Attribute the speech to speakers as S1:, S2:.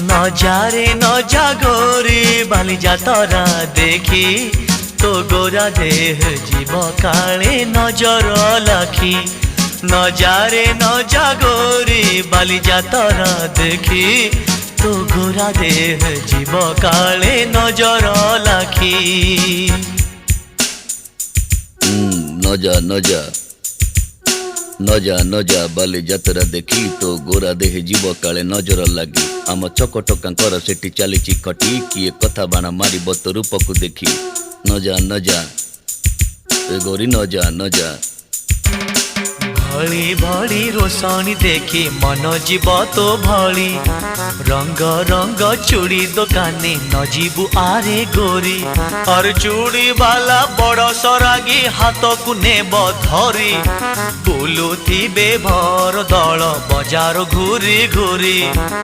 S1: নজারে নজা গোরি বালি যাতরা দেখি তো গোরা দেহ জীব কালে নজর লাখি নজারে নজা গোরি বালি যাতরা দেখি তো গোরা দেহ জীব কালে নজর লাখি
S2: নজা নজা নজা নজা বালি যাত্ରା দেখি তো গোরা দেহে জীବ କାଳେ ନଜର ଲାଗି ଆମ ଚକଟକାଙ୍କର ସେଠି ଚାଲିଛି ଖଟି କିଏ କଥା ବାଣ ମାରିବ ତୋ ରୂପକୁ ଦେଖି ନଜା ନଜା ଏ ଗୋରି ନଜା ନଜା
S1: भली भली रोशनी देखी मन जीव तो भली रंग रंग चूड़ी दुकानी न जीवु आरे गोरी और चूड़ी वाला बड़ सरागी हाथ को नेब धरी बुलुथिबे भर दल बजार घूरी घूरी।